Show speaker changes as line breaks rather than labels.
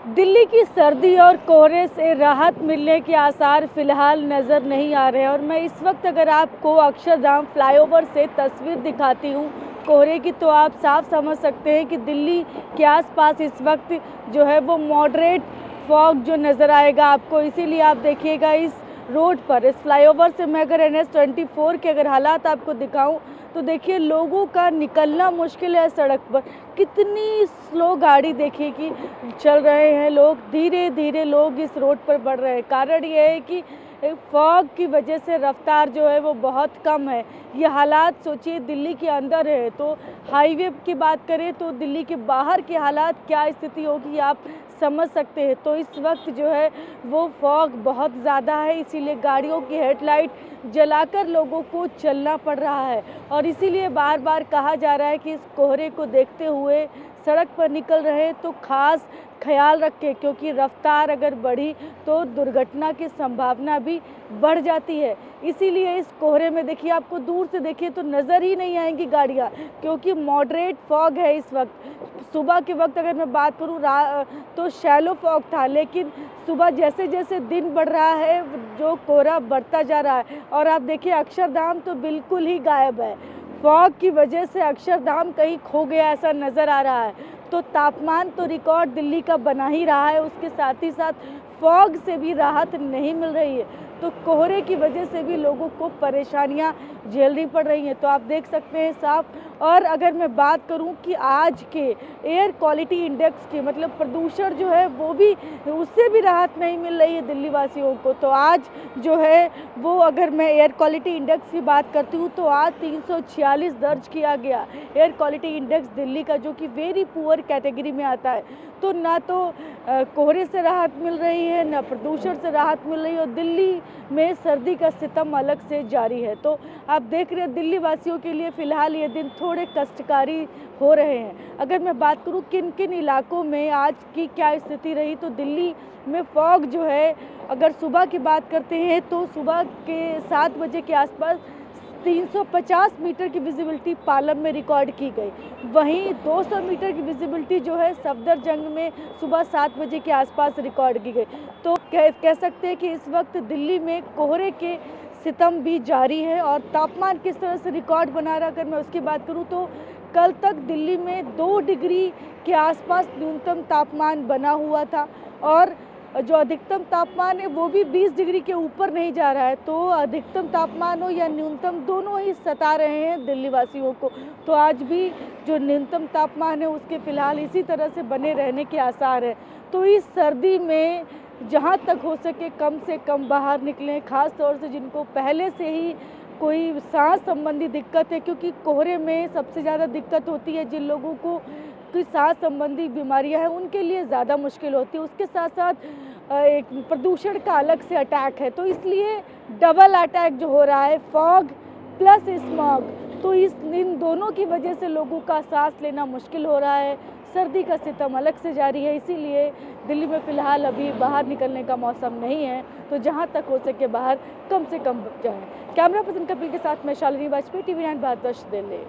दिल्ली की सर्दी और कोहरे से राहत मिलने के आसार फिलहाल नज़र नहीं आ रहे हैं और मैं इस वक्त अगर आपको अक्षरधाम फ्लाईओवर से तस्वीर दिखाती हूँ कोहरे की, तो आप साफ समझ सकते हैं कि दिल्ली के आसपास इस वक्त जो है वो मॉडरेट फॉग जो नज़र आएगा आपको। इसीलिए आप देखिएगा इस रोड पर, इस फ्लाईओवर से मैं अगर NH-24 के अगर हालात आपको दिखाऊं तो देखिए लोगों का निकलना मुश्किल है। सड़क पर कितनी स्लो गाड़ी देखिए कि चल रहे हैं लोग, धीरे धीरे लोग इस रोड पर बढ़ रहे हैं। कारण ये है कि फॉग की वजह से रफ्तार जो है वो बहुत कम है। ये हालात सोचिए दिल्ली के अंदर है, तो हाईवे की बात करें तो दिल्ली के बाहर के हालात क्या स्थिति होगी आप समझ सकते हैं। तो इस वक्त जो है वो फॉग बहुत ज़्यादा है, इसीलिए गाड़ियों की हेडलाइट जलाकर लोगों को चलना पड़ रहा है और इसीलिए बार बार कहा जा रहा है कि इस कोहरे को देखते हुए सड़क पर निकल रहे तो खास ख्याल रखें, क्योंकि रफ्तार अगर बढ़ी तो दुर्घटना की संभावना भी बढ़ जाती है। इसीलिए इस कोहरे में देखिए, आपको दूर से देखिए तो नज़र ही नहीं आएंगी गाड़ियाँ, क्योंकि मॉडरेट फॉग है इस वक्त। सुबह के वक्त अगर मैं बात करूँ तो शैलो फॉग था, लेकिन सुबह जैसे जैसे दिन बढ़ रहा है जो कोहरा बढ़ता जा रहा है। और आप देखिए अक्षरधाम तो बिल्कुल ही गायब है, फॉग की वजह से अक्षरधाम कहीं खो गया ऐसा नज़र आ रहा है। तो तापमान तो रिकॉर्ड दिल्ली का बना ही रहा है, उसके साथ ही साथ फॉग से भी राहत नहीं मिल रही है, तो कोहरे की वजह से भी लोगों को परेशानियां झेलनी पड़ रही हैं। तो आप देख सकते हैं साफ। और अगर मैं बात करूं कि आज के एयर क्वालिटी इंडेक्स की, मतलब प्रदूषण जो है वो भी, उससे भी राहत नहीं मिल रही है दिल्ली वासियों को। तो आज जो है वो, अगर मैं एयर क्वालिटी इंडेक्स की बात करती हूँ तो आज 346 दर्ज किया गया एयर क्वालिटी इंडेक्स दिल्ली का, जो कि वेरी पुअर कैटेगरी में आता है। तो ना तो कोहरे से राहत मिल रही है, ना प्रदूषण से राहत मिल रही है और दिल्ली में सर्दी का सितम अलग से जारी है। तो आप देख रहे हैं दिल्ली वासियों के लिए फ़िलहाल ये दिन थोड़े कष्टकारी हो रहे हैं। अगर मैं बात करूं किन किन इलाकों में आज की क्या स्थिति रही, तो दिल्ली में फॉग जो है, अगर सुबह की बात करते हैं तो सुबह के 7 बजे के आसपास 350 मीटर की विजिबिलिटी पालम में रिकॉर्ड की गई। वहीं 200 मीटर की विजिबिलिटी जो है सफदरजंग में सुबह 7 बजे के आसपास रिकॉर्ड की गई। तो कह सकते हैं कि इस वक्त दिल्ली में कोहरे के सितम भी जारी है। और तापमान किस तरह से रिकॉर्ड बना रहा, अगर मैं उसकी बात करूं तो कल तक दिल्ली में 2 डिग्री के आसपास न्यूनतम तापमान बना हुआ था और जो अधिकतम तापमान है वो भी 20 डिग्री के ऊपर नहीं जा रहा है। तो अधिकतम तापमान हो या न्यूनतम, दोनों ही सता रहे हैं दिल्ली वासियों को। तो आज भी जो न्यूनतम तापमान है उसके फ़िलहाल इसी तरह से बने रहने के आसार हैं। तो इस सर्दी में जहाँ तक हो सके कम से कम बाहर निकलें, ख़ास तौर से जिनको पहले से ही कोई सांस संबंधी दिक्कत है, क्योंकि कोहरे में सबसे ज़्यादा दिक्कत होती है जिन लोगों को कोई सांस संबंधी बीमारियां हैं, उनके लिए ज़्यादा मुश्किल होती है। उसके साथ साथ एक प्रदूषण का अलग से अटैक है, तो इसलिए डबल अटैक जो हो रहा है, फॉग प्लस स्मॉग, तो इन दोनों की वजह से लोगों का सांस लेना मुश्किल हो रहा है। सर्दी का सितम अलग से जारी है, इसीलिए दिल्ली में फ़िलहाल अभी बाहर निकलने का मौसम नहीं है। तो जहां तक हो सके बाहर कम से कम जाएं। कैमरा पर्सन कपिल के साथ मैं शालिनी वाजपेयी, TV9 भारतवर्ष दिल्ली।